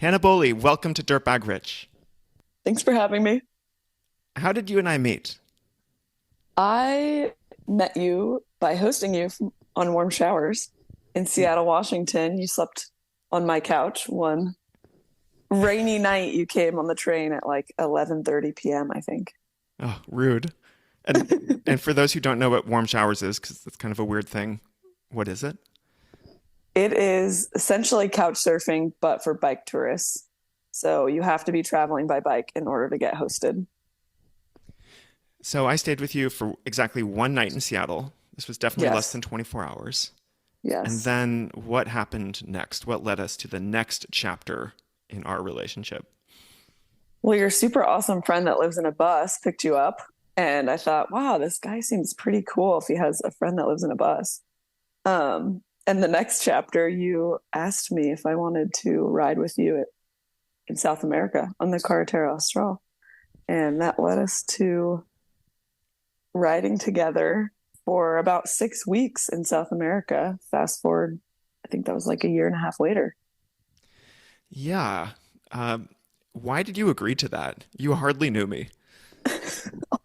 Hannah Bowley, welcome to Dirtbag Rich. Thanks for having me. How did you and I meet? I met you by hosting you on Warm Showers in Seattle, Washington. You slept on my couch one rainy night. You came on the train at like 11:30 p.m., I think. Oh, rude. And for those who don't know what warm showers is, because it's kind of a weird thing, what is it? It is essentially couch surfing, but for bike tourists. So you have to be traveling by bike in order to get hosted. So I stayed with you for exactly one night in Seattle. This was definitely less Yes. than 24 hours. And Yes. then what happened next? What led us to the next chapter in our relationship? Well, your super awesome friend that lives in a bus picked you up. And I thought, wow, this guy seems pretty cool if he has a friend that lives in a bus. And the next chapter, you asked me if I wanted to ride with you in South America on the Carretera Austral. And that led us to riding together for about 6 weeks in South America. Fast forward, I think that was like a year and a half later. Yeah. Why did you agree to that? You hardly knew me.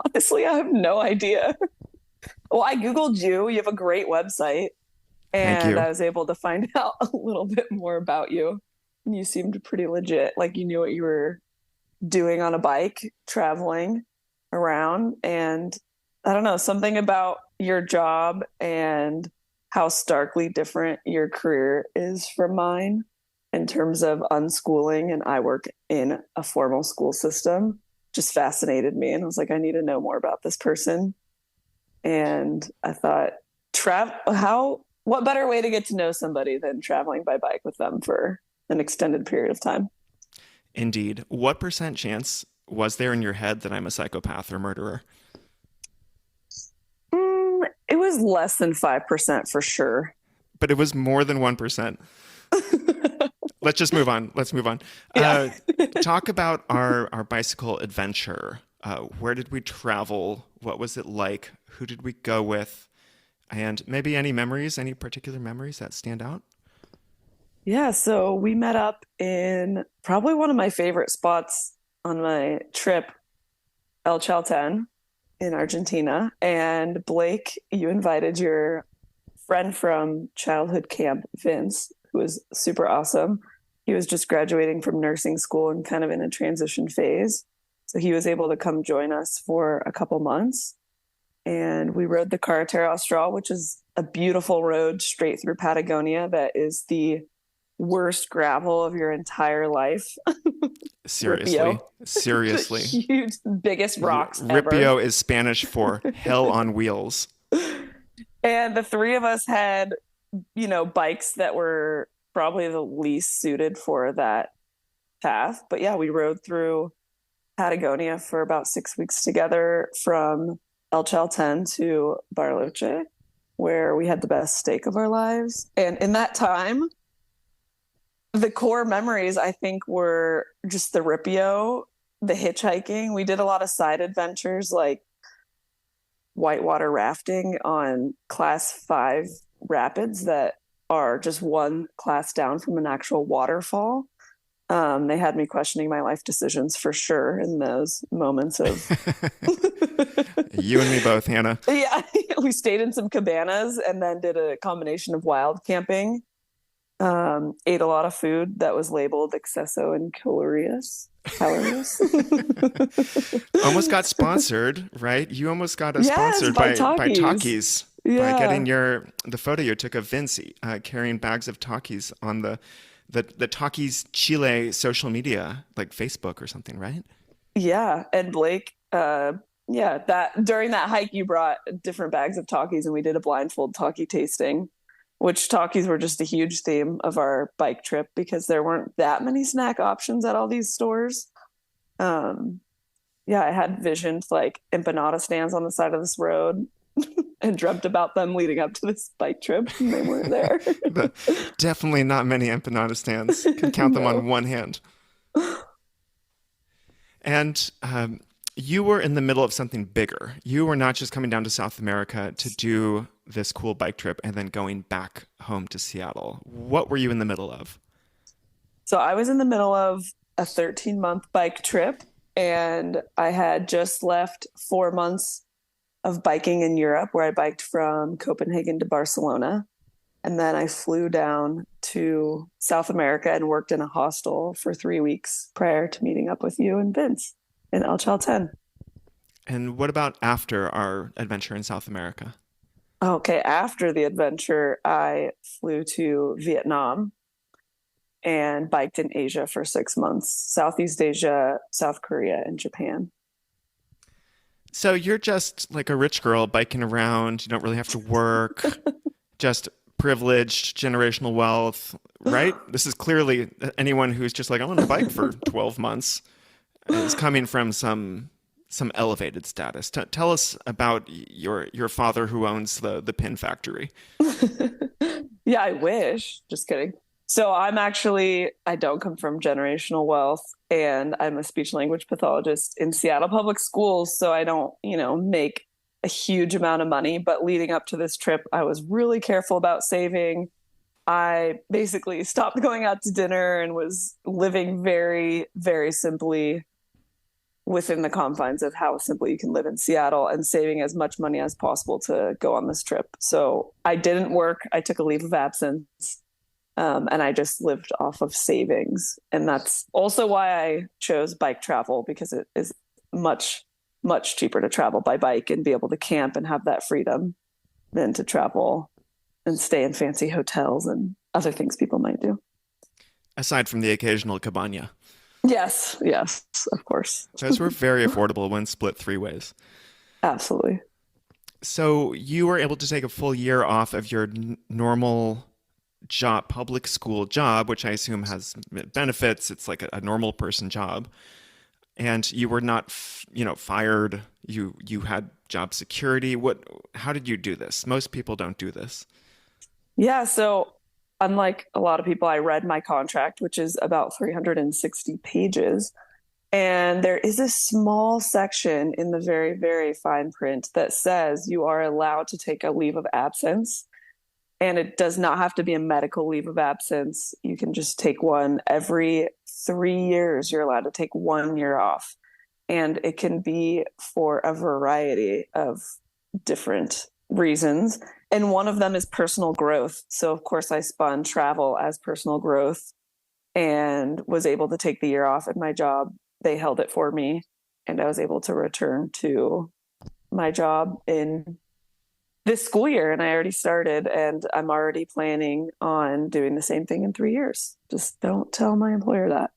Honestly, I have no idea. Well, I Googled you. You have a great website. Thank And you. I was able to find out a little bit more about you. And you seemed pretty legit. Like you knew what you were doing on a bike, traveling around. And I don't know, something about your job and how starkly different your career is from mine in terms of unschooling. And I work in a formal school system, just fascinated me. And I was like, I need to know more about this person. And I thought, what better way to get to know somebody than traveling by bike with them for an extended period of time? Indeed. What percent chance was there in your head that I'm a psychopath or murderer? It was less than 5% for sure. But it was more than 1%. Let's just move on. Let's move on. Yeah. Talk about our bicycle adventure. Where did we travel? What was it like? Who did we go with? And maybe any particular memories that stand out? Yeah. So we met up in probably one of my favorite spots on my trip, El Chalten in Argentina. And Blake, you invited your friend from childhood camp, Vince, who was super awesome. He was just graduating from nursing school and kind of in a transition phase. So he was able to come join us for a couple months. And we rode the Carretera Austral, which is a beautiful road straight through Patagonia that is the worst gravel of your entire life. Seriously. Ripio, the Seriously. huge, biggest rocks ever. Ripio is Spanish for hell on wheels. And the three of us had, bikes that were probably the least suited for that path. But yeah, we rode through Patagonia for about 6 weeks together from El Chalten to Bariloche, where we had the best steak of our lives. And in that time, the core memories, I think, were just the Ripio, the hitchhiking. We did a lot of side adventures like whitewater rafting on class 5 rapids that are just one class down from an actual waterfall. They had me questioning my life decisions for sure in those moments of You and me both, Hannah. yeah. We stayed in some cabanas and then did a combination of wild camping. Ate a lot of food that was labeled excesso and calories. Almost got sponsored, right? You almost got us Yes, sponsored by by Takis. Takis by Yeah. getting the photo you took of Vince carrying bags of Takis on the Takis Chile social media, like Facebook or something, right? Yeah. And Blake, yeah, that during that hike you brought different bags of Takis and we did a blindfold Taki tasting, which Takis were just a huge theme of our bike trip because there weren't that many snack options at all these stores. Um, yeah, I had visioned like empanada stands on the side of this road and dreamt about them leading up to this bike trip, and they weren't there. The, definitely not many empanada stands. Can count them on No. one hand. And you were in the middle of something bigger. You were not just coming down to South America to do this cool bike trip and then going back home to Seattle. What were you in the middle of? So I was in the middle of a 13-month bike trip, and I had just left 4 months of biking in Europe, where I biked from Copenhagen to Barcelona. And then I flew down to South America and worked in a hostel for 3 weeks prior to meeting up with you and Vince in El Chalten. And what about after our adventure in South America? Okay, after the adventure, I flew to Vietnam and biked in Asia for 6 months, Southeast Asia, South Korea, and Japan. So you're just like a rich girl biking around. You don't really have to work, just privileged, generational wealth, right? This is clearly anyone who's just like, I want to bike for 12 months is coming from some elevated status. Tell us about your father who owns the pin factory. Yeah, I wish. Just kidding. So I don't come from generational wealth, and I'm a speech language pathologist in Seattle Public Schools. So I don't, make a huge amount of money. But leading up to this trip, I was really careful about saving. I basically stopped going out to dinner and was living very, very simply within the confines of how simple you can live in Seattle, and saving as much money as possible to go on this trip. So I didn't work. I took a leave of absence, and I just lived off of savings. And that's also why I chose bike travel, because it is much, much cheaper to travel by bike and be able to camp and have that freedom than to travel and stay in fancy hotels and other things people might do. Aside from the occasional cabana. Yes, yes, of course. Those were very affordable when split three ways. Absolutely. So you were able to take a full year off of your normal job, public school job, which I assume has benefits. It's like a normal person job. And you were not, fired. You had job security. How did you do this? Most people don't do this. Yeah, so unlike a lot of people, I read my contract, which is about 360 pages. And there is a small section in the very, very fine print that says you are allowed to take a leave of absence. And it does not have to be a medical leave of absence. You can just take one every 3 years. You're allowed to take 1 year off. And it can be for a variety of different reasons. And one of them is personal growth. So, of course, I spun travel as personal growth and was able to take the year off at my job. They held it for me, and I was able to return to my job in this school year. And I already started, and I'm already planning on doing the same thing in 3 years. Just don't tell my employer that.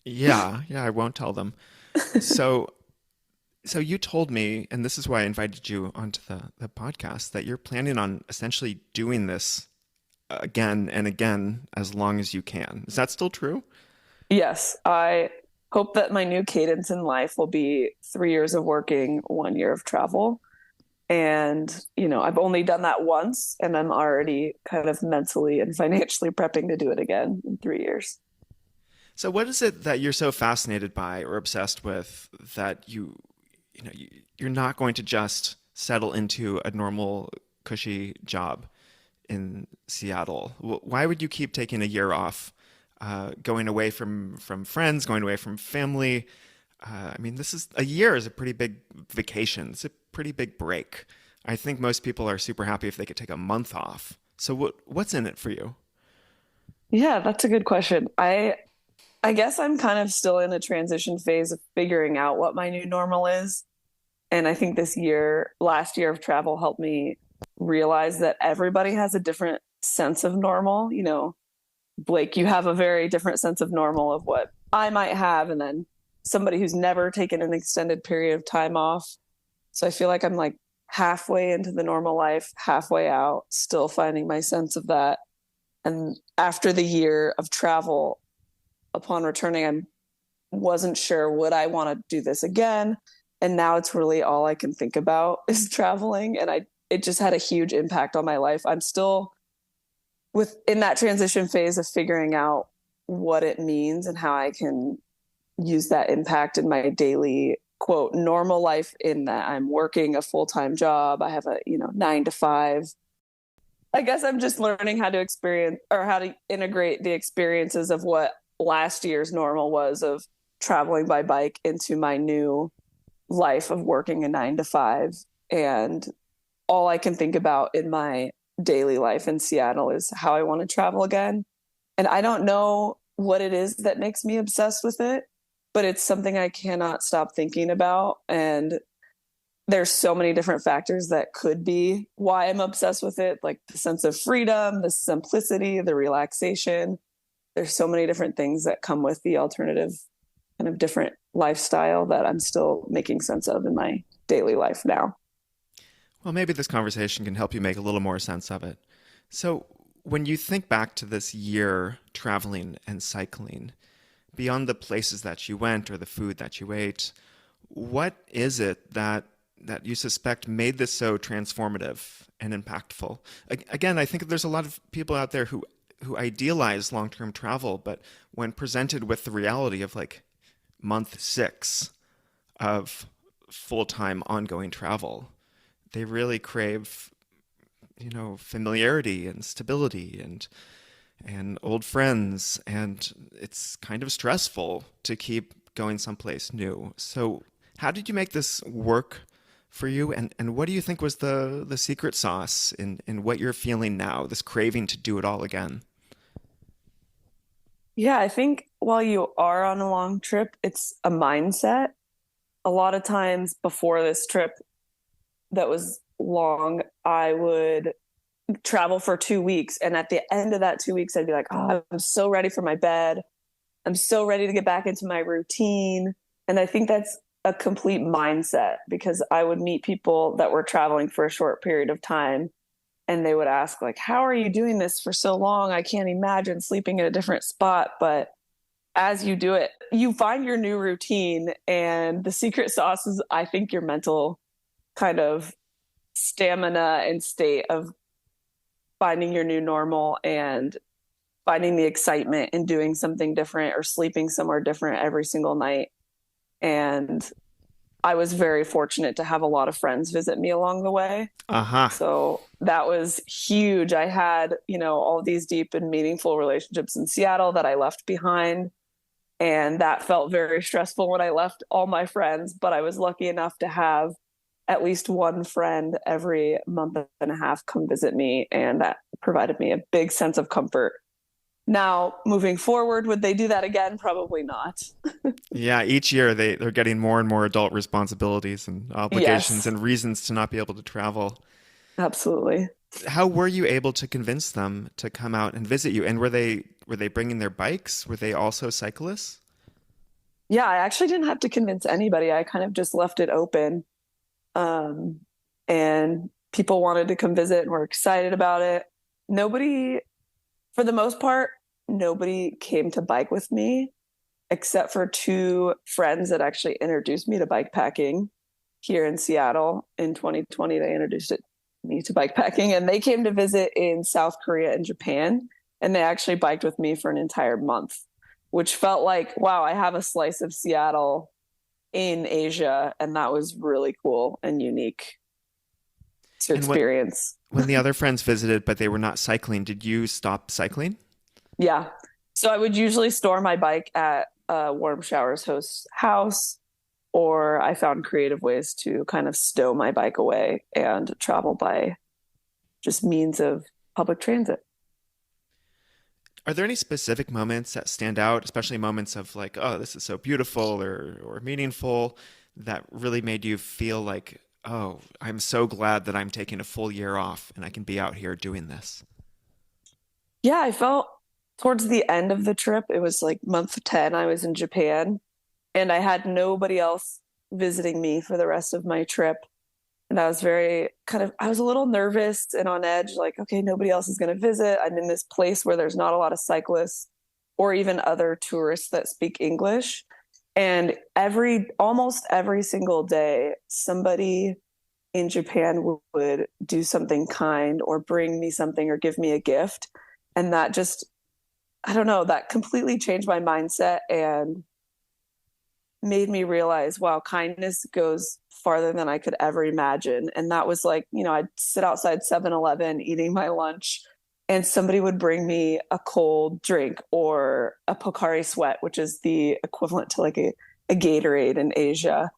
Yeah, I won't tell them. So So you told me, and this is why I invited you onto the podcast, that you're planning on essentially doing this again and again as long as you can. Is that still true? Yes, I hope that my new cadence in life will be 3 years of working, 1 year of travel. And, I've only done that once, and I'm already kind of mentally and financially prepping to do it again in 3 years. So what is it that you're so fascinated by or obsessed with that you're not going to just settle into a normal cushy job in Seattle? Why would you keep taking a year off, going away from friends, going away from family? This is a year is a pretty big vacation. It's a pretty big break. I think most people are super happy if they could take a month off. So what's in it for you? Yeah, that's a good question. I guess I'm kind of still in a transition phase of figuring out what my new normal is. And I think last year of travel helped me realize that everybody has a different sense of normal. Blake, you have a very different sense of normal of what I might have. And then somebody who's never taken an extended period of time off. So I feel like I'm like halfway into the normal life, halfway out, still finding my sense of that. And after the year of travel, upon returning, I wasn't sure, would I want to do this again? And now it's really all I can think about is traveling. And it just had a huge impact on my life. I'm still in that transition phase of figuring out what it means and how I can use that impact in my daily, quote, normal life, in that I'm working a full-time job. I have a, 9 to 5 I guess I'm just learning how to experience or how to integrate the experiences of what last year's normal was of traveling by bike into my new life of working a 9 to 5. And all I can think about in my daily life in Seattle is how I want to travel again. And I don't know what it is that makes me obsessed with it, but it's something I cannot stop thinking about. And there's so many different factors that could be why I'm obsessed with it, like the sense of freedom, the simplicity, the relaxation. There's so many different things that come with the alternative kind of different lifestyle that I'm still making sense of in my daily life now. Well, maybe this conversation can help you make a little more sense of it. So, when you think back to this year traveling and cycling, beyond the places that you went or the food that you ate, what is it that you suspect made this so transformative and impactful? Again, I think there's a lot of people out there who idealize long-term travel, but when presented with the reality of like month 6 of full-time ongoing travel, they really crave, familiarity and stability and old friends, and it's kind of stressful to keep going someplace new. So, how did you make this work for you, and what do you think was the secret sauce in what you're feeling now, this craving to do it all again? Yeah, I think while you are on a long trip, it's a mindset. A lot of times before this trip that was long, I would travel for 2 weeks. And at the end of that 2 weeks, I'd be like, oh, I'm so ready for my bed. I'm so ready to get back into my routine. And I think that's a complete mindset because I would meet people that were traveling for a short period of time and they would ask like, how are you doing this for so long? I can't imagine sleeping in a different spot. But as you do it, you find your new routine, and the secret sauce is, I think, your mental kind of stamina and state of finding your new normal and finding the excitement in doing something different or sleeping somewhere different every single night. And I was very fortunate to have a lot of friends visit me along the way. Uh-huh. So that was huge. I had, all these deep and meaningful relationships in Seattle that I left behind. And that felt very stressful when I left all my friends. But I was lucky enough to have at least one friend every month and a half come visit me. And that provided me a big sense of comfort. Now, moving forward, would they do that again? Probably not. Yeah, each year they're getting more and more adult responsibilities and obligations Yes, and reasons to not be able to travel. absolutely. How were you able to convince them to come out and visit you? And were they bringing their bikes? Were they also cyclists? Yeah, I actually didn't have to convince anybody. I kind of just left it open. Um, and people wanted to come visit and were excited about it. Nobody, for the most part, nobody came to bike with me except for two friends that actually introduced me to bike packing here in Seattle in 2020. They introduced me to bike packing, and they came to visit in South Korea and Japan. And they actually biked with me for an entire month, which felt like, wow, I have a slice of Seattle in Asia. And that was really cool and unique to And what experience. when the other friends visited, but they were not cycling, did you stop cycling? Yeah. So I would usually store my bike at a warm showers host's house, or I found creative ways to kind of stow my bike away and travel by just means of public transit. Are there any specific moments that stand out, especially moments of like, oh, this is so beautiful or meaningful, that really made you feel like, oh, I'm so glad that I'm taking a full year off and I can be out here doing this? Yeah, I felt towards the end of the trip, it was like month 10, I was in Japan and I had nobody else visiting me for the rest of my trip. And I was I was a little nervous and on edge, like, okay, nobody else is going to visit. I'm in this place where there's not a lot of cyclists or even other tourists that speak English. And almost every single day, somebody in Japan would do something kind or bring me something or give me a gift. And that just, I don't know, that completely changed my mindset. And made me realize, wow, kindness goes farther than I could ever imagine. And that was like, I'd sit outside 7-Eleven eating my lunch, and somebody would bring me a cold drink or a Pocari Sweat, which is the equivalent to like a Gatorade in Asia.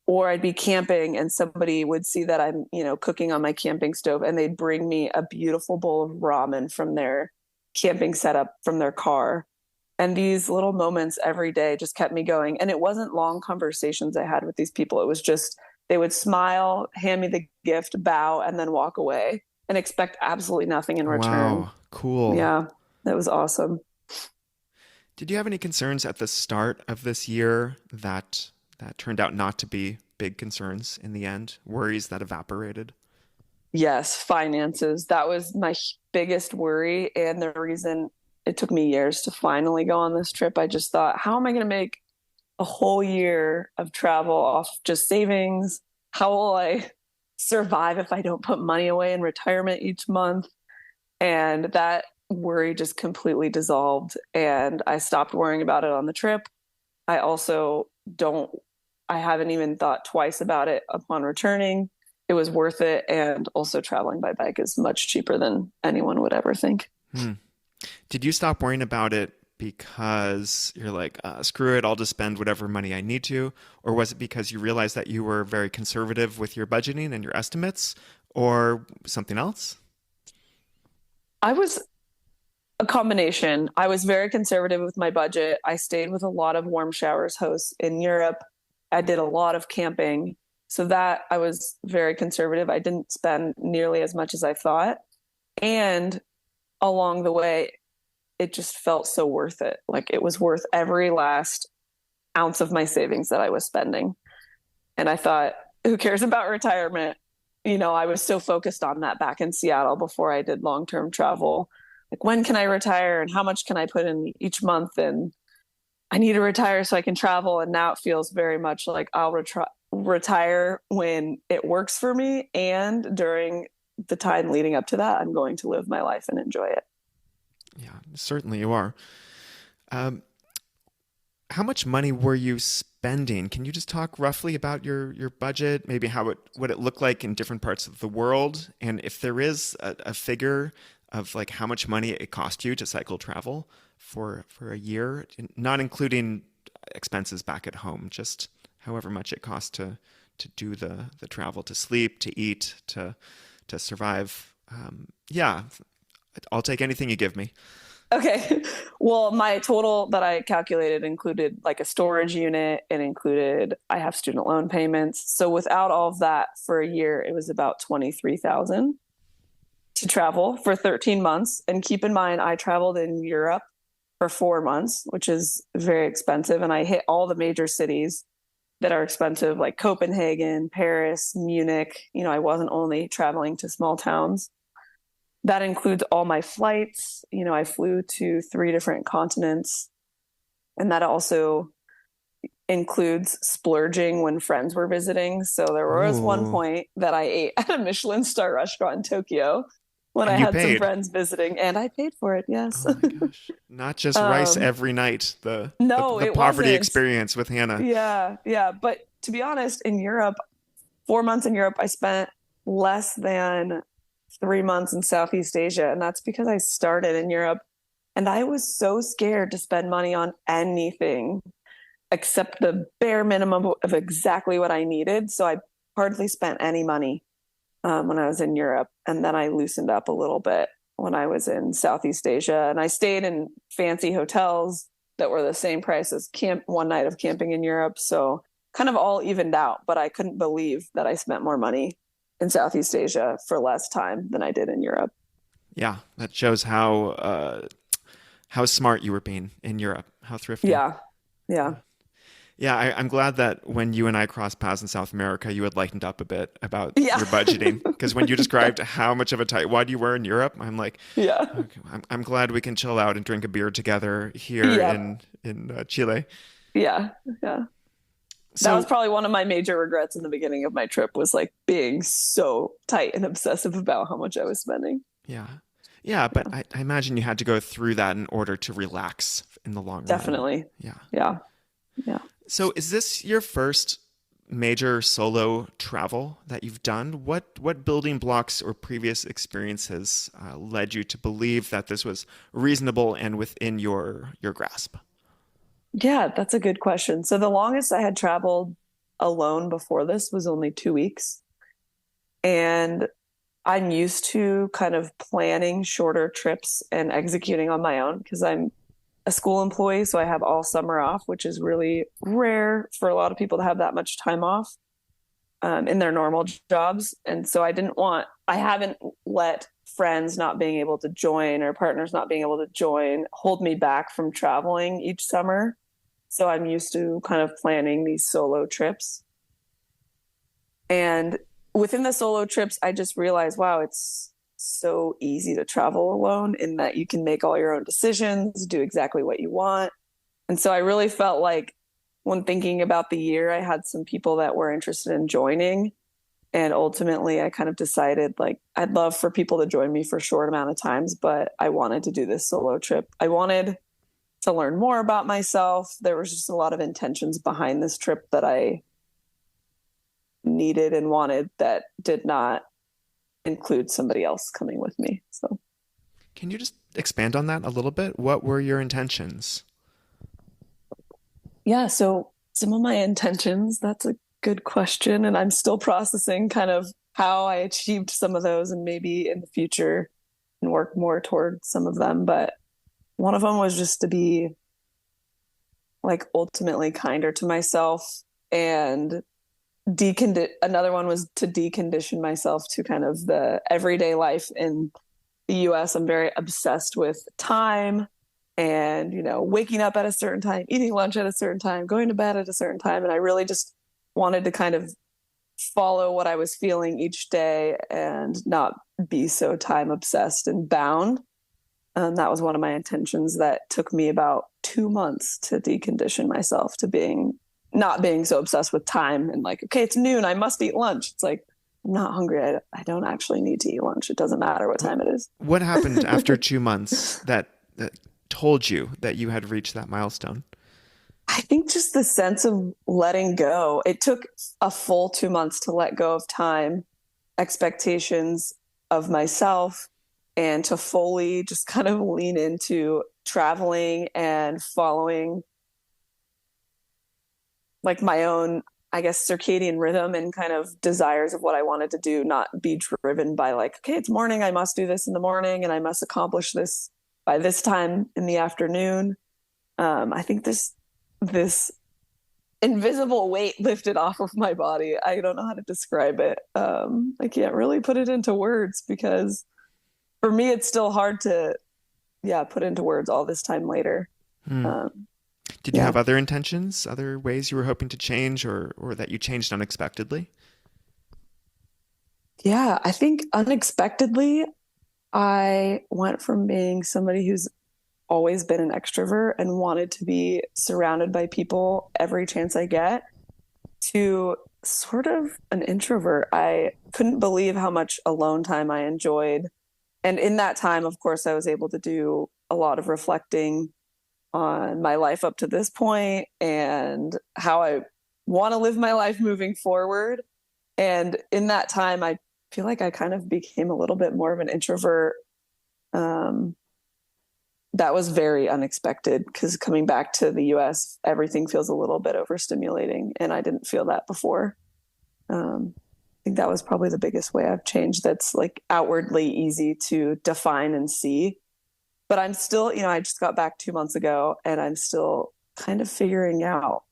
Or I'd be camping and somebody would see that I'm, cooking on my camping stove, and they'd bring me a beautiful bowl of ramen from their camping setup from their car. And these little moments every day just kept me going. And it wasn't long conversations I had with these people. It was just they would smile, hand me the gift, bow, and then walk away and expect absolutely nothing in return. Wow, cool. Yeah, that was awesome. Did you have any concerns at the start of this year that turned out not to be big concerns in the end? Worries that evaporated? Yes, finances. That was my biggest worry. And the reason it took me years to finally go on this trip, I just thought, how am I going to make a whole year of travel off just savings? How will I survive if I don't put money away in retirement each month? And that worry just completely dissolved. And I stopped worrying about it on the trip. I also don't, I haven't even thought twice about it upon returning. It was worth it. And also, traveling by bike is much cheaper than anyone would ever think. Hmm. Did you stop worrying about it because you're like, screw it, I'll just spend whatever money I need to? Or was it because you realized that you were very conservative with your budgeting and your estimates, or something else? I was a combination. I was very conservative with my budget. I stayed with a lot of warm showers hosts in Europe. I did a lot of camping. So that I was very conservative. I didn't spend nearly as much as I thought. And along the way, it just felt so worth it. Like it was worth every last ounce of my savings that I was spending. And I thought, who cares about retirement? I was so focused on that back in Seattle before I did long-term travel. Like, when can I retire and how much can I put in each month? And I need to retire so I can travel. And now it feels very much like I'll retire when it works for me. And during the time leading up to that, I'm going to live my life and enjoy it. Yeah, certainly you are. Um, how much money were you spending? Can you just talk roughly about your budget, maybe what it looked like in different parts of the world, and if there is a figure of like how much money it cost you to cycle travel for a year, not including expenses back at home, just however much it costs to do the travel, to sleep, to eat, to survive. Yeah, I'll take anything you give me. Okay. Well, my total that I calculated included like a storage unit. It included, I have student loan payments. So without all of that, for a year, it was about 23,000 to travel for 13 months. And keep in mind, I traveled in Europe for 4 months, which is very expensive. And I hit all the major cities that are expensive, like Copenhagen, Paris, Munich. I wasn't only traveling to small towns. That includes all my flights. I flew to 3 different continents. And that also includes splurging when friends were visiting. So there was one Ooh, point that I ate at a Michelin star restaurant in Tokyo when I and you had some paid. friends visiting, and I paid for it. Oh Yes. my gosh. Not just rice um, every night, no, the it poverty wasn't. experience with Hannah. Yeah. Yeah. But to be honest, in Europe, 4 months in Europe, I spent less than 3 months in Southeast Asia. And that's because I started in Europe and I was so scared to spend money on anything except the bare minimum of exactly what I needed. So I hardly spent any money when I was in Europe. And then I loosened up a little bit when I was in Southeast Asia. And I stayed in fancy hotels that were the same price as one night of camping in Europe. So kind of all evened out, but I couldn't believe that I spent more money in Southeast Asia for less time than I did in Europe. Yeah, that shows how smart you were being in Europe, how thrifty. Yeah. Yeah. Yeah. Yeah, I'm glad that when you and I crossed paths in South America, you had lightened up a bit about Yeah. your budgeting. Because when you described how much of a tightwad you were in Europe, I'm like, Yeah. okay, I'm glad we can chill out and drink a beer together here Yeah. in Chile. Yeah. Yeah. That was So probably one of my major regrets in the beginning of my trip, was like being so tight and obsessive about how much I was spending. yeah, yeah, but I imagine you had to go through that in order to relax in the long run. Definitely. Yeah. Yeah. Yeah. So is this your first major solo travel that you've done? What building blocks or previous experiences led you to believe that this was reasonable and within your grasp? Yeah, that's a good question. So the longest I had traveled alone before this was only 2 weeks. And I'm used to kind of planning shorter trips and executing on my own because I'm a school employee. So I have all summer off, which is really rare for a lot of people to have that much time off in their normal jobs. And so I haven't let friends not being able to join or partners not being able to join hold me back from traveling each summer. So I'm used to kind of planning these solo trips. And within the solo trips, I just realized, wow, it's so easy to travel alone in that you can make all your own decisions, do exactly what you want. And so I really felt like when thinking about the year, I had some people that were interested in joining. And ultimately, I kind of decided like I'd love for people to join me for a short amount of times, but I wanted to do this solo trip. I wanted to learn more about myself. There was just a lot of intentions behind this trip that I needed and wanted that did not include somebody else coming with me. So, Can you just expand on that a little bit? What were your intentions? yeah, so some of my intentions, that's a good question. And I'm still processing kind of how I achieved some of those and maybe in the future and work more toward some of them. But one of them was just to be like ultimately kinder to myself and another one was to decondition myself to kind of the everyday life in the US. I'm very obsessed with time and, waking up at a certain time, eating lunch at a certain time, going to bed at a certain time. And I really just wanted to kind of follow what I was feeling each day and not be so time obsessed and bound. That was one of my intentions that took me about 2 months to decondition myself to not being so obsessed with time and like, okay, it's noon, I must eat lunch. It's like, I'm not hungry. I don't actually need to eat lunch. It doesn't matter what time it is. What happened after 2 months that told you that you had reached that milestone? I think just the sense of letting go. It took a full 2 months to let go of time, expectations of myself, and to fully just kind of lean into traveling and following like my own, I guess, circadian rhythm and kind of desires of what I wanted to do, not be driven by like, okay, it's morning, I must do this in the morning and I must accomplish this by this time in the afternoon. I think this invisible weight lifted off of my body. I don't know how to describe it. I can't really put it into words because for me, it's still hard to, yeah, put into words all this time later. Hmm. Um, Did you yeah. have other intentions, other ways you were hoping to change or that you changed unexpectedly? Yeah. I think unexpectedly, I went from being somebody who's always been an extrovert and wanted to be surrounded by people every chance I get to sort of an introvert. I couldn't believe how much alone time I enjoyed. And in that time, of course, I was able to do a lot of reflecting on my life up to this point and how I want to live my life moving forward. And in that time, I feel like I kind of became a little bit more of an introvert. Um, that was very unexpected because coming back to the US, everything feels a little bit overstimulating. And I didn't feel that before. I think that was probably the biggest way I've changed that's like outwardly easy to define and see. But I'm still, I just got back 2 months ago and I'm still kind of figuring out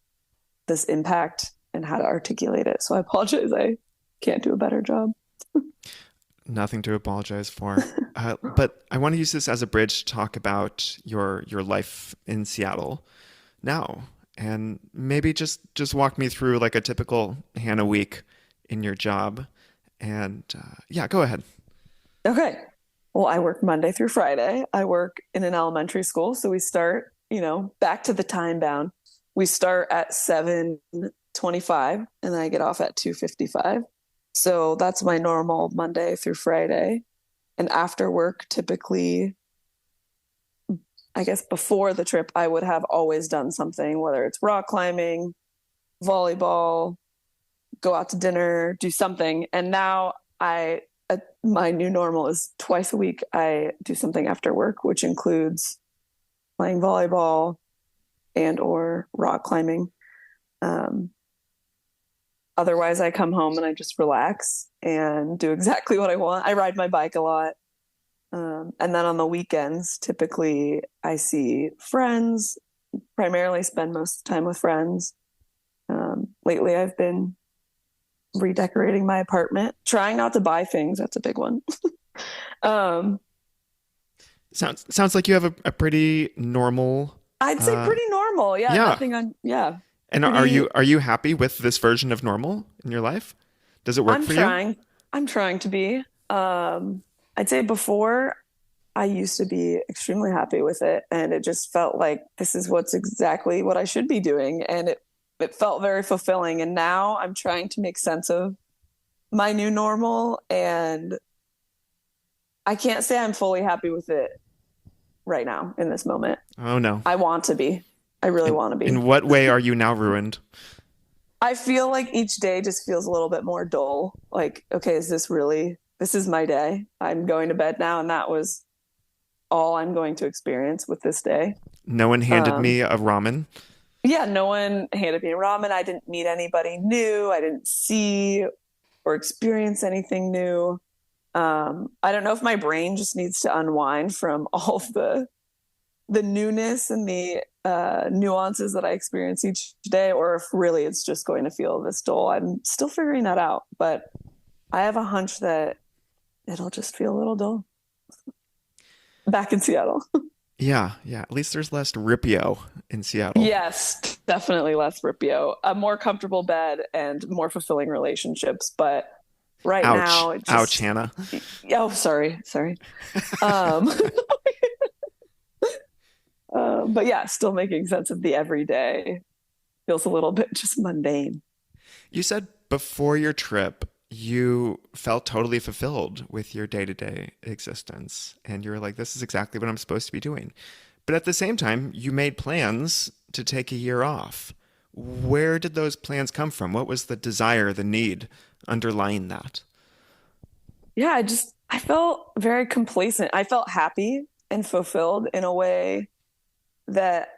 this impact and how to articulate it. So I apologize. I can't do a better job. Nothing to apologize for. But I want to use this as a bridge to talk about your life in Seattle now, and maybe just walk me through like a typical Hannah week in your job. And yeah, go ahead. Okay. Well, I work Monday through Friday. I work in an elementary school. So we start, back to the time bound. We start at 7:25 and then I get off at 2:55. So that's my normal Monday through Friday. And after work, typically, I guess before the trip, I would have always done something, whether it's rock climbing, volleyball, go out to dinner, do something. And now my new normal is twice a week. I do something after work, which includes playing volleyball and or rock climbing. Um, Otherwise, I come home and I just relax and do exactly what I want. I ride my bike a lot. And then on the weekends, typically I see friends, primarily spend most of the time with friends. Lately, I've been redecorating my apartment, trying not to buy things. That's a big one. um, Sounds like you have a pretty normal. I'd say Uh, pretty normal. Yeah, yeah. yeah, And pretty. are you happy with this version of normal in your life? Does it work I'm for you? trying. I'm trying to be. I'd say before I used to be extremely happy with it, and it just felt like this is what's exactly what I should be doing, and it felt very fulfilling. And now I'm trying to make sense of my new normal, and I can't say I'm fully happy with it right now in this moment. Oh no. I want to be. I really want to In be. what way are you now ruined? I feel like each day just feels a little bit more dull. Like, okay, this is my day. I'm going to bed now, and that was all I'm going to experience with this day. No one handed Um, me a ramen. yeah, no one handed me ramen. I didn't meet anybody new. I didn't see or experience anything new. I don't know if my brain just needs to unwind from all of the newness and the nuances that I experience each day, or if really it's just going to feel this dull. I'm still figuring that out, but I have a hunch that it'll just feel a little dull back in Seattle. Yeah, yeah. At least there's less Ripio in Seattle. Yes, definitely less Ripio, a more comfortable bed and more fulfilling relationships. But right Ouch. now, it Ouch, just, Hannah. oh, sorry. Um, but yeah, still making sense of the everyday feels a little bit just mundane. You said before your trip, you felt totally fulfilled with your day to day existence. And you were like, this is exactly what I'm supposed to be doing. But at the same time, you made plans to take a year off. Where did those plans come from? What was the desire, the need underlying that? Yeah, I felt very complacent. I felt happy and fulfilled in a way that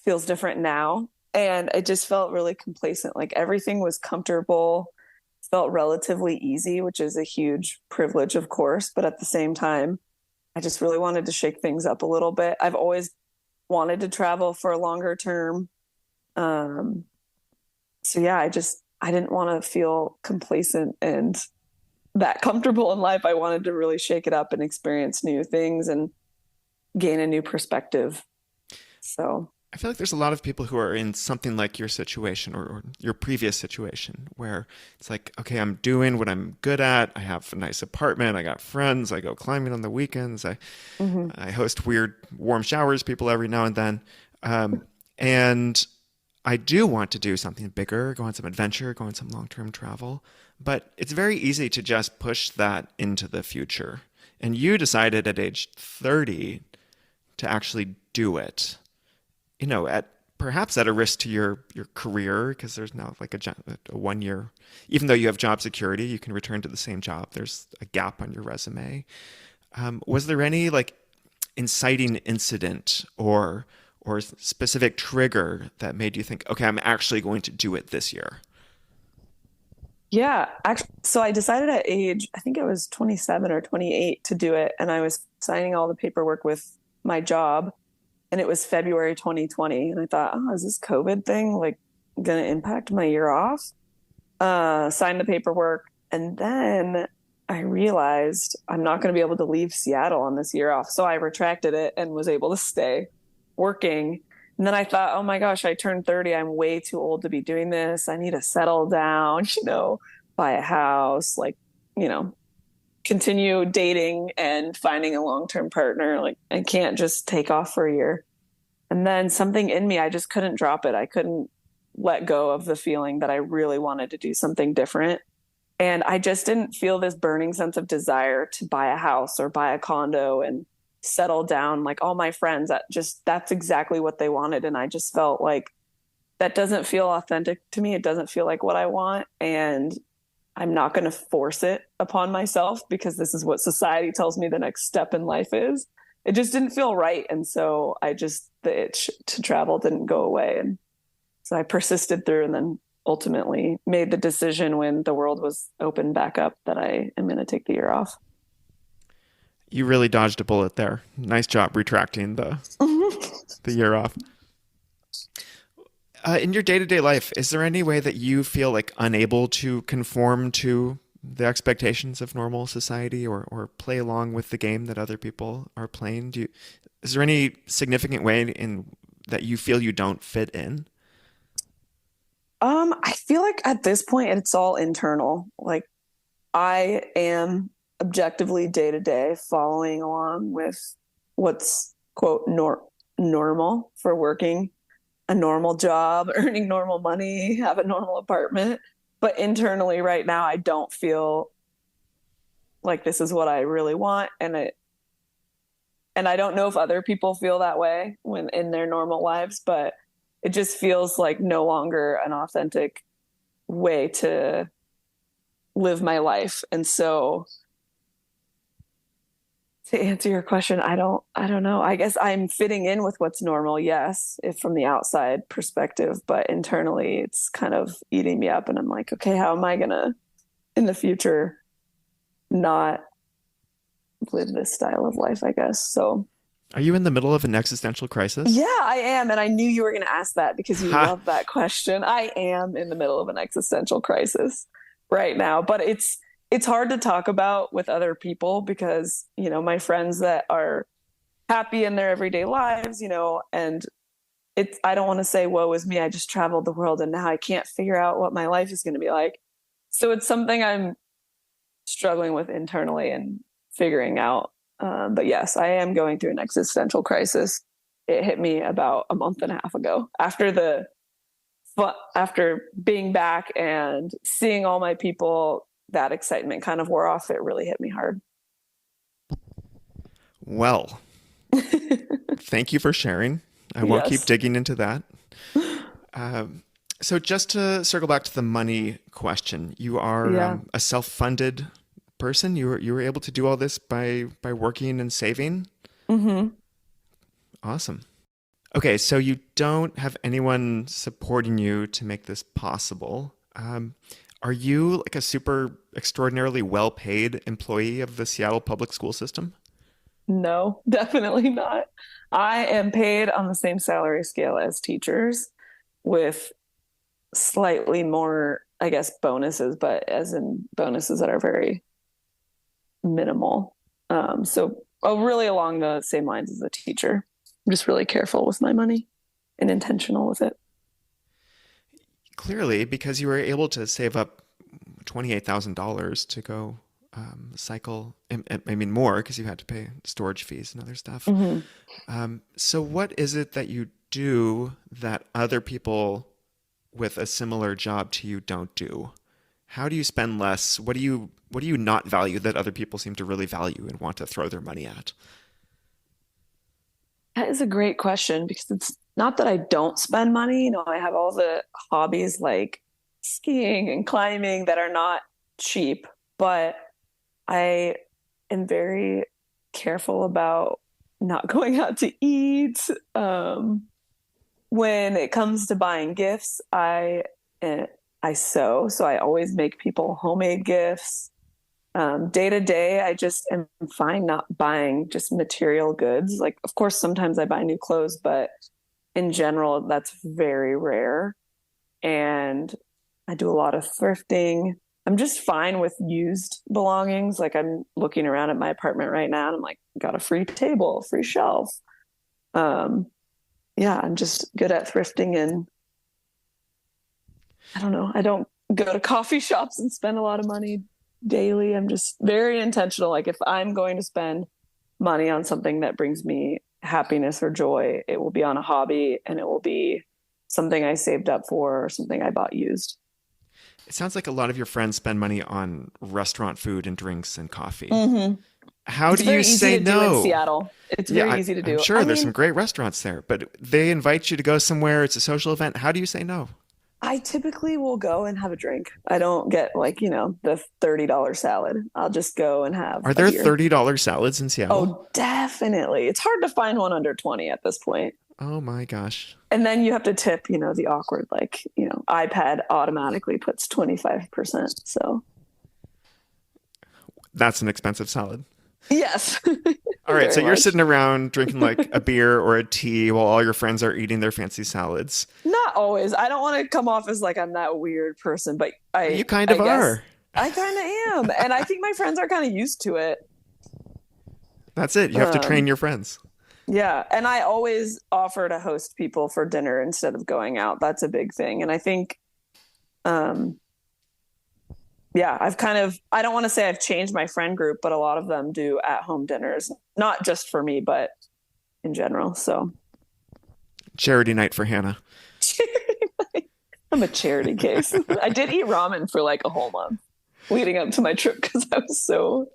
feels different now. And I just felt really complacent. Like everything was comfortable, felt relatively easy, which is a huge privilege, of course. But at the same time, I just really wanted to shake things up a little bit. I've always wanted to travel for a longer term. Um, so yeah, I didn't want to feel complacent and that comfortable in life. I wanted to really shake it up and experience new things and gain a new perspective. So I feel like there's a lot of people who are in something like your situation or your previous situation where it's like, okay, I'm doing what I'm good at. I have a nice apartment. I got friends. I go climbing on the weekends. mhm. I host weird warm showers, people every now and then. And I do want to do something bigger, go on some adventure, go on some long term travel. But it's very easy to just push that into the future. And you decided at age 30 to actually do it, at perhaps at a risk to your career because there's now like a 1 year, even though you have job security, you can return to the same job. There's a gap on your resume. Was there any like inciting incident or specific trigger that made you think, okay, I'm actually going to do it this year? Yeah, actually, so I decided at age, I think it was 27 or 28 to do it. And I was signing all the paperwork with my job, and it was February 2020. And I thought, oh, is this COVID thing like going to impact my year off? Signed the paperwork. And then I realized I'm not going to be able to leave Seattle on this year off. So I retracted it and was able to stay working. And then I thought, oh my gosh, I turned 30. I'm way too old to be doing this. I need to settle down, buy a house, like, you know, continue dating and finding a long-term partner. Like, I can't just take off for a year. And then something in me, I just couldn't drop it. I couldn't let go of the feeling that I really wanted to do something different. And I just didn't feel this burning sense of desire to buy a house or buy a condo and settle down like all my friends. That's exactly what they wanted. And I just felt like that doesn't feel authentic to me. It doesn't feel like what I want. And I'm not going to force it upon myself because this is what society tells me the next step in life is. It just didn't feel right. And so the itch to travel didn't go away. And so I persisted through and then ultimately made the decision when the world was open back up that I am going to take the year off. You really dodged a bullet there. Nice job retracting the year off. In your day-to-day life, is there any way that you feel like unable to conform to the expectations of normal society, or play along with the game that other people are playing? Is there any significant way in that you feel you don't fit in? I feel like at this point it's all internal. Like I am objectively day to day following along with what's quote normal for working a normal job, earning normal money, have a normal apartment. But internally right now I don't feel like this is what I really want, and I don't know if other people feel that way when in their normal lives, but it just feels like no longer an authentic way to live my life. And so to answer your question, I don't know. I guess I'm fitting in with what's normal, yes, if from the outside perspective, but internally it's kind of eating me up and I'm like, okay, how am I gonna in the future not live this style of life, I guess. So Are you in the middle of an existential crisis? yeah, I am. And I knew you were going to ask that because you Ha! love that question. I am in the middle of an existential crisis right now, but it's hard to talk about with other people because, my friends that are happy in their everyday lives, and I don't want to say woe is me. I just traveled the world and now I can't figure out what my life is going to be like. So it's something I'm struggling with internally and figuring out. But yes, I am going through an existential crisis. It hit me about a month and a half ago after being back and seeing all my people. That excitement kind of wore off. It really hit me hard. Well, thank you for sharing. I won't keep Yes. digging into that. So just to circle back to the money question, you are Yeah. a self-funded person. You were able to do all this by working and saving. Hmm. Awesome. Okay, so you don't have anyone supporting you to make this possible. Are you like a super extraordinarily well-paid employee of the Seattle public school system? No, definitely not. I am paid on the same salary scale as teachers with slightly more, I guess, bonuses, but as in bonuses that are very minimal. So really along the same lines as a teacher. I'm just really careful with my money and intentional with it. Clearly, because you were able to save up $28,000 to go cycle. I mean, more because you had to pay storage fees and other stuff. Hmm. So, what is it that you do that other people with a similar job to you don't do? How do you spend less? What do you not value that other people seem to really value and want to throw their money at? That is a great question because it's not that I don't spend money. I have all the hobbies like skiing and climbing that are not cheap, but I am very careful about not going out to eat. When it comes to buying gifts, eh, I sew, so I always make people homemade gifts. Day to day, I just am fine not buying just material goods. Like, of course, sometimes I buy new clothes, but in general, that's very rare. And I do a lot of thrifting. I'm just fine with used belongings. Like, I'm looking around at my apartment right now and I'm like, got a free table, free shelf. Um, yeah, I'm just good at thrifting and I don't know. I don't go to coffee shops and spend a lot of money daily. I'm just very intentional. Like if I'm going to spend money on something that brings me happiness or joy, it will be on a hobby and it will be something I saved up for or something I bought used. It sounds like a lot of your friends spend money on restaurant food and drinks and coffee. Hmm. How It's do you very easy say to do in no? Seattle. It's Yeah, very easy to I'm do. sure I there's some mean, great restaurants there, but they invite you to go somewhere. It's a social event. How do you say no? I typically will go and have a drink. I don't get like, the $30 salad. I'll just go and have Are a there beer. $30 salads in Seattle? Oh, definitely. It's hard to find one under 20 at this point. Oh my gosh. And then you have to tip, the awkward, like, iPad automatically puts 25%. So, That's an expensive salad. yes, All right, so very you're much. sitting around drinking like a beer or a tea while all your friends are eating their fancy salads. Not always. I don't want to come off as like I'm that weird person, but You I kind I of guess are. I kind of am. And I think my friends are kind of used to it. That's it. You have to train Um, your friends. yeah, and I always offer to host people for dinner instead of going out. That's a big thing. And I think um yeah, I don't want to say I've changed my friend group, but a lot of them do at home dinners, not just for me, but in general. So Charity night for Hannah. I'm a charity case. I did eat ramen for like a whole month leading up to my trip because I was so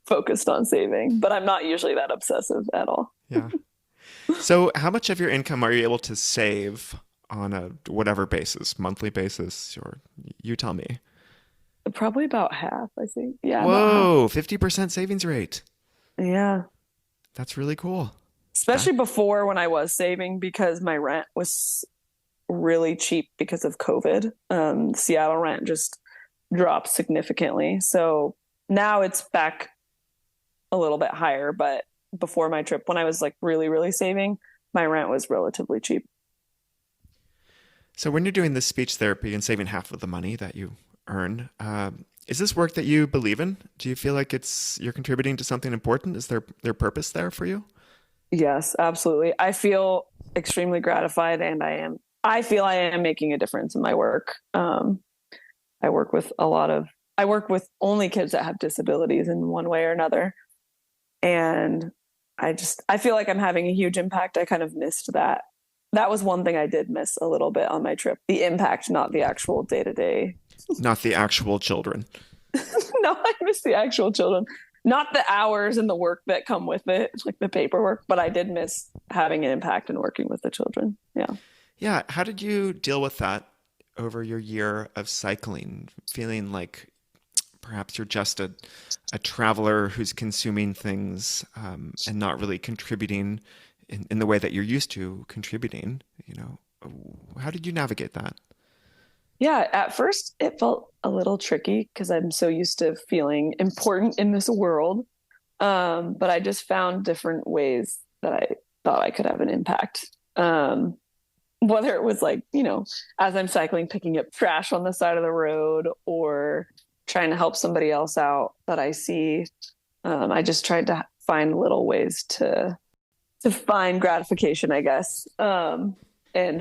focused on saving, but I'm not usually that obsessive at all. Yeah. So, how much of your income are you able to save on a whatever basis, monthly basis, or you tell me? Probably about half, I think. Yeah, about half. Whoa, 50% savings rate. Yeah. That's really cool. That Especially before when I was saving because my rent was really cheap because of COVID. Seattle rent just dropped significantly. So now it's back a little bit higher, but before my trip, when I was like really, really saving, my rent was relatively cheap. So, when you're doing this speech therapy and saving half of the money that you earn, is this work that you believe in? Do you feel like you're contributing to something important? Is there purpose there for you? Yes, absolutely. I feel extremely gratified and I feel I am making a difference in my work. I work with I work with only kids that have disabilities in one way or another. And I feel like I'm having a huge impact. I kind of missed that. That was one thing I did miss a little bit on my trip. The impact, not the actual day to day. Not the actual children. No, I miss the actual children. Not the hours and the work that come with it, like the paperwork, but I did miss having an impact and working with the children. Yeah. Yeah. How did you deal with that over your year of cycling? Feeling like perhaps you're just a traveler who's consuming things and not really contributing in the way that you're used to contributing. How did you navigate that? Yeah, at first it felt a little tricky because I'm so used to feeling important in this world. But I just found different ways that I thought I could have an impact. Whether it was like, as I'm cycling, picking up trash on the side of the road or trying to help somebody else out that I see. I just tried to find little ways to find gratification, I guess, and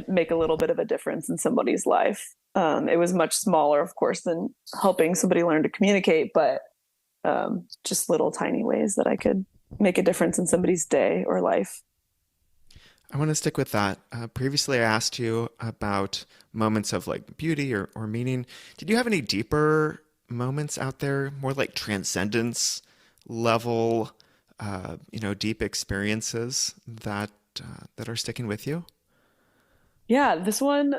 make a little bit of a difference in somebody's life. It was much smaller, of course, than helping somebody learn to communicate, but just little tiny ways that I could make a difference in somebody's day or life. I want to stick with that. Previously, I asked you about moments of like beauty or meaning. Did you have any deeper moments out there, more like transcendence level, deep experiences that are sticking with you? Yeah, this one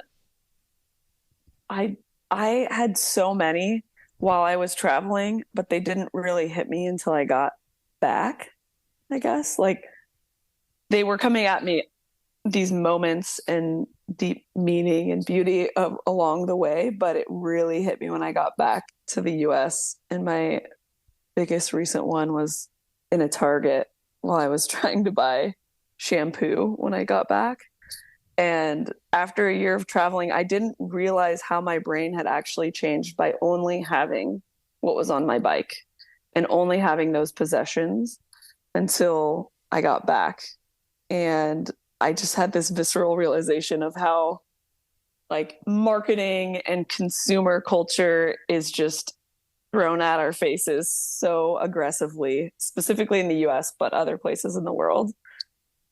I I had so many while I was traveling, but they didn't really hit me until I got back, I guess. Like they were coming at me these moments and deep meaning and beauty along the way, but it really hit me when I got back to the US. And my biggest recent one was in a Target while I was trying to buy shampoo when I got back. And after a year of traveling, I didn't realize how my brain had actually changed by only having what was on my bike and only having those possessions until I got back. And I just had this visceral realization of how like marketing and consumer culture is just thrown at our faces so aggressively, specifically in the US, but other places in the world.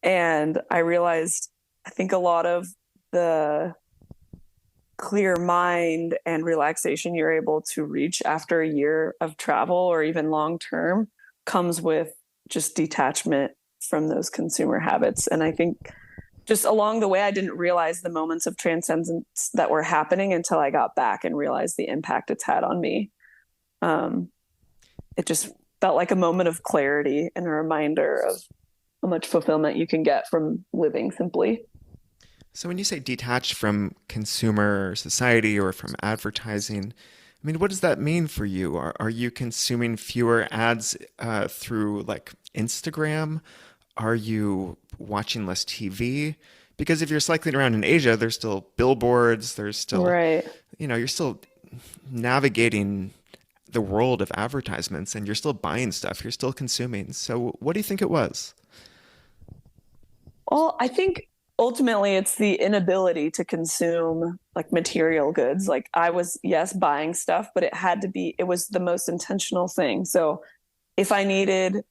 And I realized I think a lot of the clear mind and relaxation you're able to reach after a year of travel or even long term comes with just detachment from those consumer habits. And I think just along the way, I didn't realize the moments of transcendence that were happening until I got back and realized the impact it's had on me. Um, it just felt like a moment of clarity and a reminder of how much fulfillment you can get from living simply. So when you say detached from consumer society or from advertising, I mean, what does that mean for you? Are you consuming fewer ads through like Instagram? Are you watching less TV? Because if you're cycling around in Asia, there's still billboards, there's still, Right. you're still navigating the world of advertisements and you're still buying stuff, you're still consuming. So what do you think it was? Well, I think ultimately it's the inability to consume like material goods. Like I was, yes, buying stuff, but it was the most intentional thing. So if I needed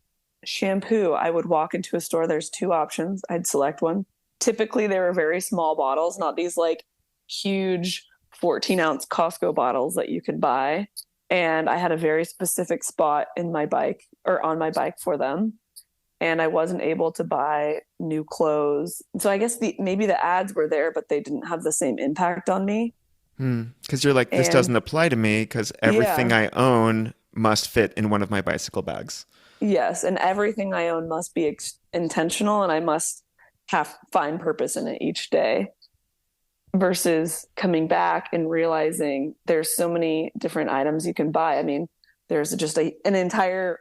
shampoo, I would walk into a store. There's two options. I'd select one. Typically, they were very small bottles, not these like huge 14-ounce Costco bottles that you could buy. And I had a very specific spot in my bike or on my bike for them. And I wasn't able to buy new clothes. So I guess maybe the ads were there, but they didn't have the same impact on me. Because you're like, this And doesn't apply to me because everything yeah, I own must fit in one of my bicycle bags. yes, and everything I own must be intentional, and I must have find purpose in it each day. Versus coming back and realizing there's so many different items you can buy. I mean, there's just an entire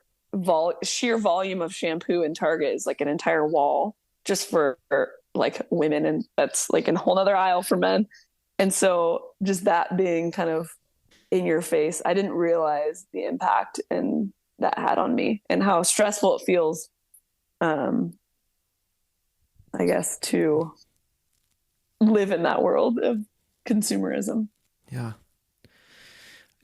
sheer volume of shampoo in Target is like an entire wall just for like women, and that's like a whole nother aisle for men. And so just that being kind of in your face, I didn't realize the impact and that had on me and how stressful it feels. Um, I guess to live in that world of consumerism. Yeah.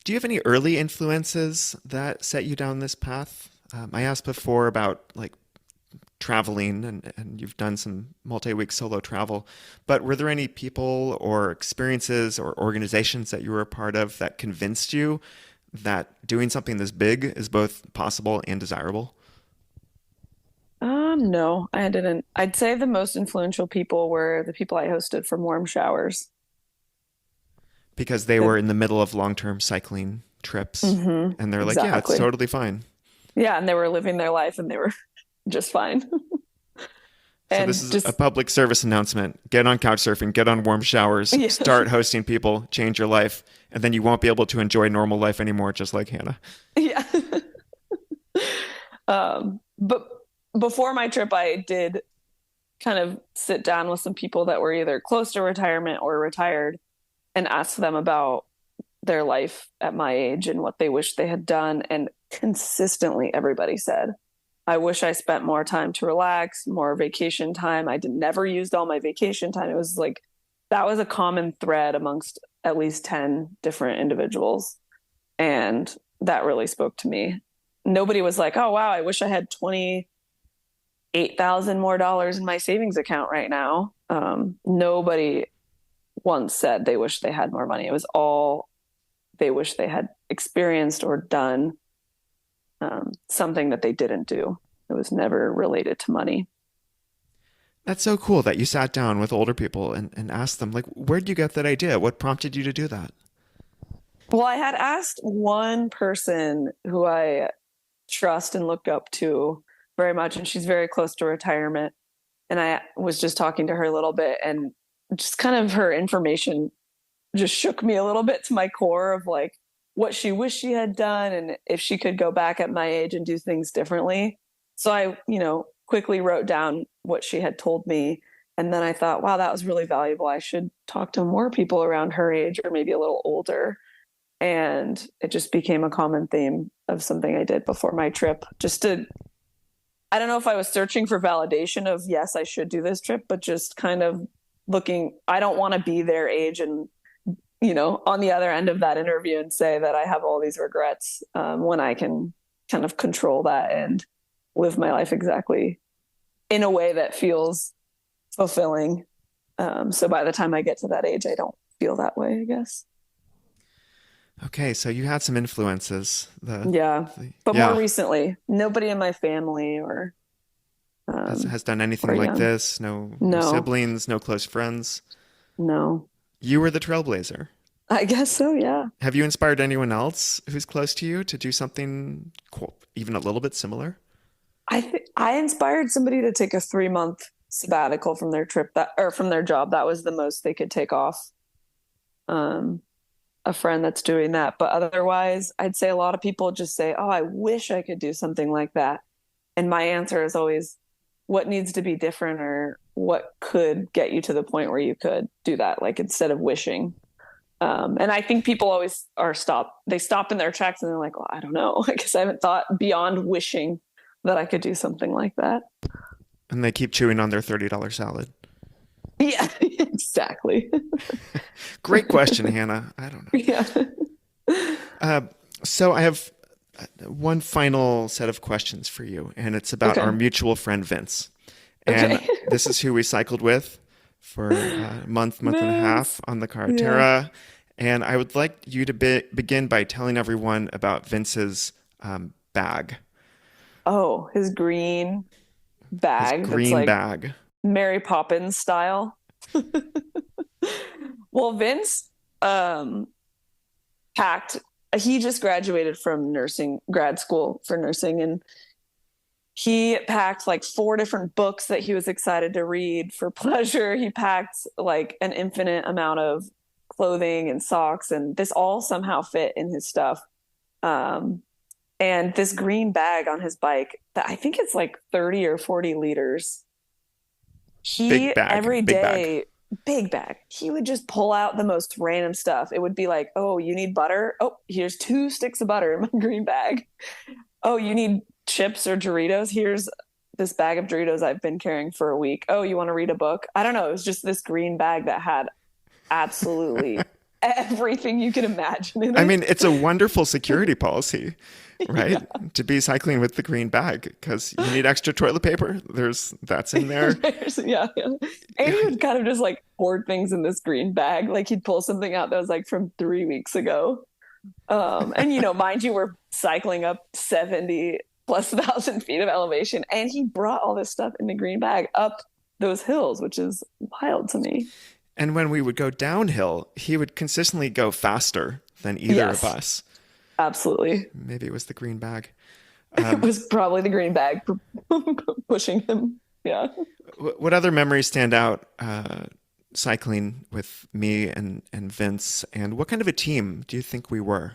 Do you have any early influences that set you down this path? I asked before about like traveling and you've done some multi-week solo travel, but were there any people or experiences or organizations that you were a part of that convinced you that doing something this big is both possible and desirable? No, I didn't. I'd say the most influential people were the people I hosted from Warm Showers. Because they were The, in the middle of long-term cycling trips and they're like, yeah, it's exactly. totally fine. Yeah, and they were living their life and they were just fine. So this And is a just public service announcement. Get on couchsurfing, get on warm showers, yeah, start hosting people, change your life, and then you won't be able to enjoy normal life anymore, just like Hannah. yeah. But before my trip, I did kind of sit down with some people that were either close to retirement or retired and ask them about their life at my age and what they wish they had done. And consistently, everybody said, I wish I spent more time to relax, more vacation time. Never used all my vacation time. It was like that was a common thread amongst at least 10 different individuals. And that really spoke to me. Nobody was like, oh, wow, I wish I had 28,000 more dollars in my savings account right now. Nobody once said they wish they had more money. It was all they wish they had experienced or done something that they didn't do. It was never related to money. That's so cool that you sat down with older people and asked them, like, where'd you get that idea? What prompted you to do that? Well, I had asked one person who I trust and look up to very much, and she's very close to retirement. And I was just talking to her a little bit, and just kind of her information just shook me a little bit to my core of like what she wished she had done and if she could go back at my age and do things differently. So I, quickly wrote down what she had told me. And then I thought, wow, that was really valuable. I should talk to more people around her age or maybe a little older. And it just became a common theme of something I did before my trip. I don't know if I was searching for validation of, yes, I should do this trip, but just kind of looking, I don't want to be their age and on the other end of that interview and say that I have all these regrets when I can kind of control that and live my life exactly in a way that feels fulfilling. So by the time I get to that age, I don't feel that way, I guess. Okay, so you had some influences. Yeah. But more Yeah, recently, nobody in my family or has done anything or like young. this. No No, siblings, no close friends. no. You were the trailblazer. I guess so, yeah. Have you inspired anyone else who's close to you to do something even a little bit similar? I inspired somebody to take a 3 month sabbatical from their trip that or from their job. That was the most they could take off. Um, a friend that's doing that. But otherwise, I'd say a lot of people just say, "Oh, I wish I could do something like that." And my answer is always, what needs to be different or what could get you to the point where you could do that, like instead of wishing. And I think people always they stop in their tracks and they're like, well, I don't know. I guess I haven't thought beyond wishing that I could do something like that. And they keep chewing on their $30 salad. Yeah, exactly. Great question, Hannah. I don't know. Yeah. Uh, so I have one final set of questions for you, and it's about our Okay. mutual friend Vince. And Okay. this is who we cycled with for a month and a half Vince. on the Yeah. Carretera. And I would like you to begin by telling everyone about Vince's bag, Oh, his green his bag that's green like bag. Mary Poppins style. Well, Vince um packed he just graduated from nursing grad school for nursing, and he packed like four different books that he was excited to read for pleasure. He packed like an infinite amount of clothing and socks, and this all somehow fit in his stuff. Um, and this green bag on his bike that I think it's like 30 or 40 liters. Big He bag, every big bag. day, big bag, he would just pull out the most random stuff. It would be like, oh, you need butter? Oh, here's 2 sticks of butter in my green bag. Oh, you need chips or Doritos? Here's this bag of Doritos I've been carrying for a week. Oh, you want to read a book? I don't know. It was just this green bag that had absolutely everything you could imagine in I it. mean, it's a wonderful security policy, right? Yeah. To be cycling with the green bag because you need extra toilet paper. That's in there. Yeah, yeah. And he would kind of just like hoard things in this green bag. Like he'd pull something out that was like from 3 weeks ago. And mind you, we're cycling up 70 plus thousand feet of elevation, and he brought all this stuff in the green bag up those hills, which is wild to me. And when we would go downhill, he would consistently go faster than either of Yes, us. absolutely. Maybe it was the green bag. It was probably the green bag pushing him. Yeah. What other memories stand out cycling with me and Vince? And what kind of a team do you think we were?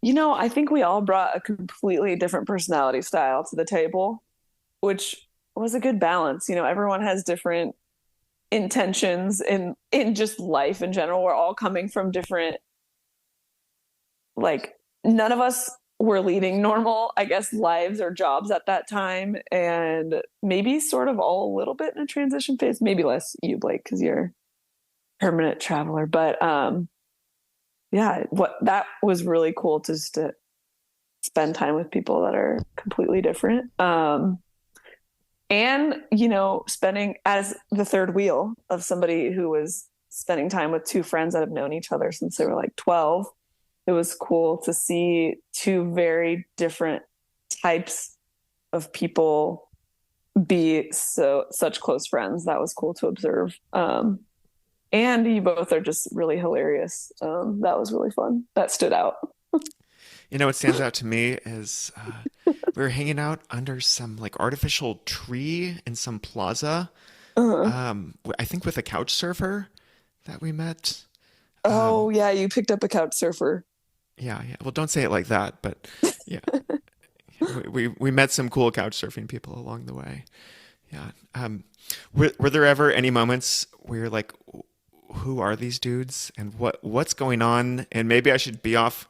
I think we all brought a completely different personality style to the table, which was a good balance. Everyone has different intentions in just life in general. We're all coming from different, like, none of us were leading normal, I guess, lives or jobs at that time, and maybe sort of all a little bit in a transition phase. Maybe less you, Blake, because you're a permanent traveler. But yeah, what that was really cool to just to spend time with people that are completely different. And spending as the third wheel of somebody who was spending time with two friends that have known each other since they were like 12. It was cool to see two very different types of people be such close friends. That was cool to observe. And you both are just really hilarious. That was really fun. That stood out. What stands out to me is we were hanging out under some like artificial tree in some plaza. Uh-huh. I think with a couch surfer that we met. Um, Oh yeah, you picked up a couch surfer. yeah, yeah. Well, don't say it like that, but yeah, we met some cool couch surfing people along the way. Yeah. Were there ever any moments where you're like, who are these dudes and what's going on? And maybe I should be off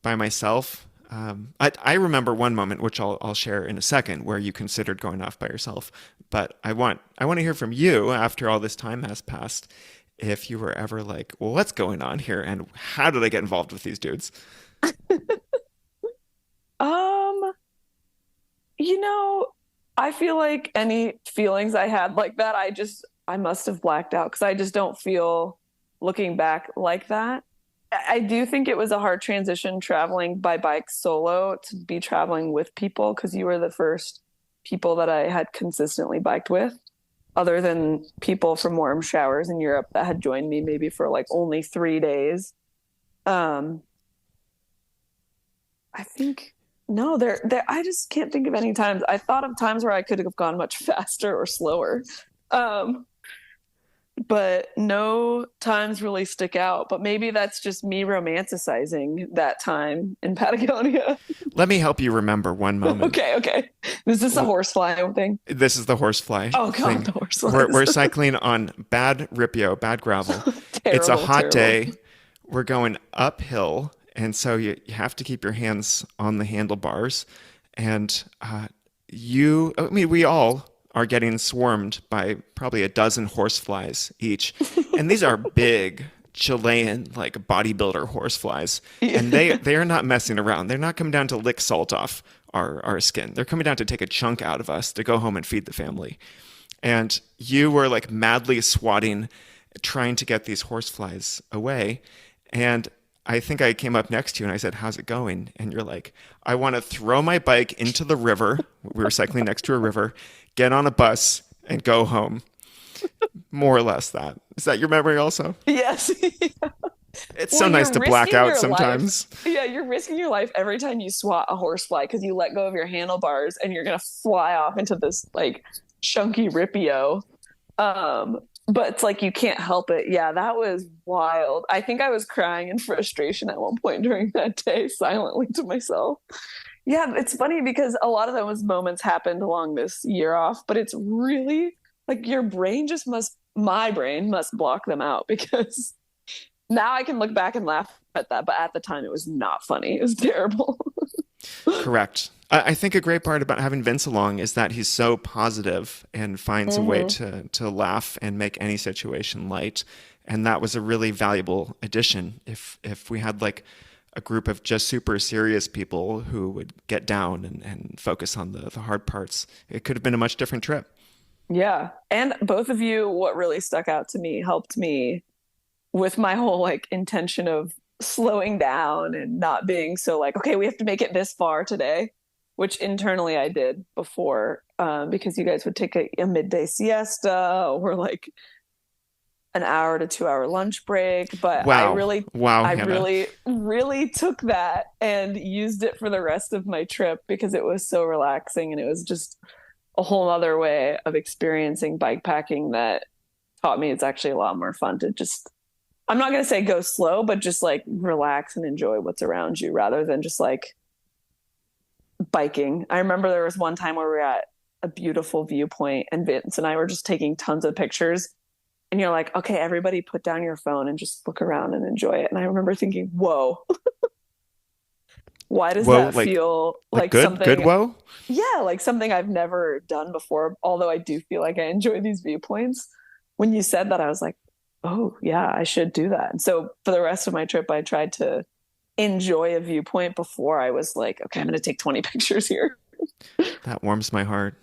by myself. I remember one moment, which I'll share in a second, where you considered going off by yourself. But I want to hear from you after all this time has passed. If you were ever like, well, what's going on here, and how did I get involved with these dudes? Um, you know, I feel like any feelings I had like that, I must have blacked out because I just don't feel looking back like that. I do think it was a hard transition traveling by bike solo to be traveling with people because you were the first people that I had consistently biked with, other than people from warm showers in Europe that had joined me maybe for like only 3 days. Um, I think no, there. I just can't think of any times. I thought of times where I could have gone much faster or slower. Um, but no times really stick out. But maybe that's just me romanticizing that time in Patagonia. Let me help you remember one moment. Okay. Is this a horsefly thing? This is the horsefly Oh God, thing. the We're horseflies. cycling on bad ripio, bad gravel. It's a Terrible, hot terrible. day. We're going uphill, and so you have to keep your hands on the handlebars. And I mean, we all are getting swarmed by probably a dozen horseflies each, and these are big Chilean like bodybuilder horseflies, and they are not messing around. They're not coming down to lick salt off our skin. They're coming down to take a chunk out of us to go home and feed the family. And you were like madly swatting, trying to get these horseflies away. And I think I came up next to you and I said, "How's it going?" And you're like, "I want to throw my bike into the river." We were cycling next to a river, get on a bus, and go home. More or less that. Is that your memory also? Yes. It's Well, so nice you're to black risking out your life. sometimes. Yeah, you're risking your life every time you swat a horsefly because you let go of your handlebars and you're gonna fly off into this like chunky ripio. Um, but it's like you can't help it. Yeah, that was wild. I think I was crying in frustration at one point during that day, silently to myself. Yeah, it's funny because a lot of those moments happened along this year off, but it's really like your brain just must, my brain must block them out because now I can look back and laugh at that, but at the time it was not funny. It was terrible. Correct. I think a great part about having Vince along is that he's so positive and finds a way Mm-hmm. to laugh and make any situation light. And that was a really valuable addition. If we had like a group of just super serious people who would get down and focus on the hard parts, it could have been a much different trip. Yeah. And both of you, what really stuck out to me helped me with my whole like intention of slowing down and not being so like, okay, we have to make it this far today, which internally I did before, because you guys would take a midday siesta or like an hour to 2 hour lunch break. But Wow. Wow, I Hannah. really took that and used it for the rest of my trip because it was so relaxing and it was just a whole other way of experiencing bike packing that taught me it's actually a lot more fun to just, I'm not going to say go slow, but just like relax and enjoy what's around you rather than just like biking. I remember there was one time where we were at a beautiful viewpoint and Vince and I were just taking tons of pictures. And you're like, okay, everybody put down your phone and just look around and enjoy it. And I remember thinking, whoa, why does Whoa, that feel like like good something, whoa? yeah, like something I've never done before, although I do feel like I enjoy these viewpoints. When you said that, I was like, oh, yeah, I should do that. And so for the rest of my trip, I tried to enjoy a viewpoint before I was like, okay, I'm going to take 20 pictures here. That warms my heart.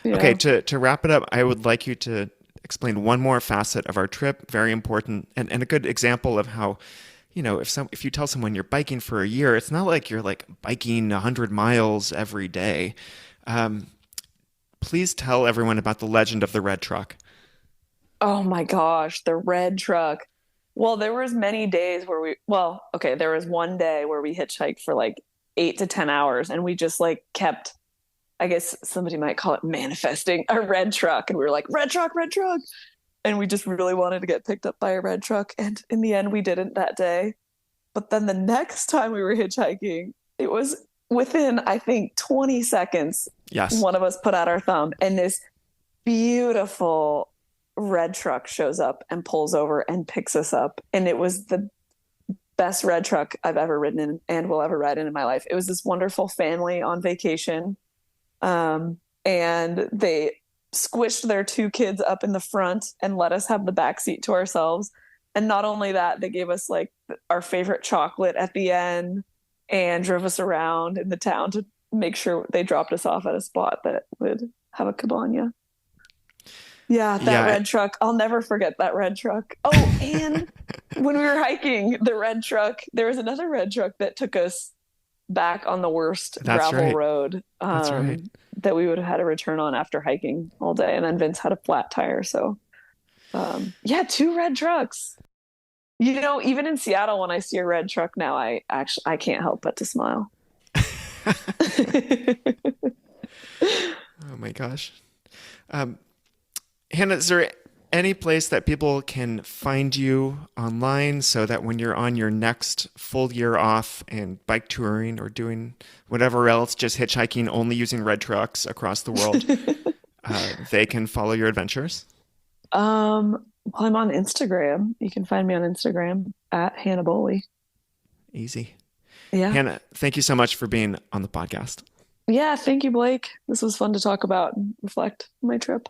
Okay, Yeah. to wrap it up, I would like you to explain one more facet of our trip, very important, and a good example of how, if you tell someone you're biking for a year, it's not like you're like biking 100 miles every day. Um, please tell everyone about the legend of the red truck. Oh my gosh, the red truck. Well, there was many days where okay, there was one day where we hitchhiked for like 8 to 10 hours and we just like kept, I guess somebody might call it manifesting a red truck. And we were like, red truck, red truck. And we just really wanted to get picked up by a red truck. And in the end, we didn't that day. But then the next time we were hitchhiking, it was within, I think, 20 seconds, Yes. one of us put out our thumb and this beautiful red truck shows up and pulls over and picks us up. And it was the best red truck I've ever ridden in and will ever ride in my life. It was this wonderful family on vacation. And they squished their two kids up in the front and let us have the back seat to ourselves. And not only that, they gave us like our favorite chocolate at the end and drove us around in the town to make sure they dropped us off at a spot that would have a cabana. Yeah, that Yeah, red truck. I'll never forget that red truck. Oh, and when we were hiking, the red truck, there was another red truck that took us back on the worst that's gravel right. road That's right. that we would have had to return on after hiking all day. And then Vince had a flat tire. So, yeah, two red trucks. You know, even in Seattle, when I see a red truck now, I can't help but to smile. Oh my gosh. Um, Hannah, is there any place that people can find you online so that when you're on your next full year off and bike touring or doing whatever else, just hitchhiking only using red trucks across the world, they can follow your adventures? Well, I'm on Instagram. You can find me on Instagram at Hannah Bowley. Easy. Yeah. Hannah, thank you so much for being on the podcast. Yeah. Thank you, Blake. This was fun to talk about and reflect on my trip.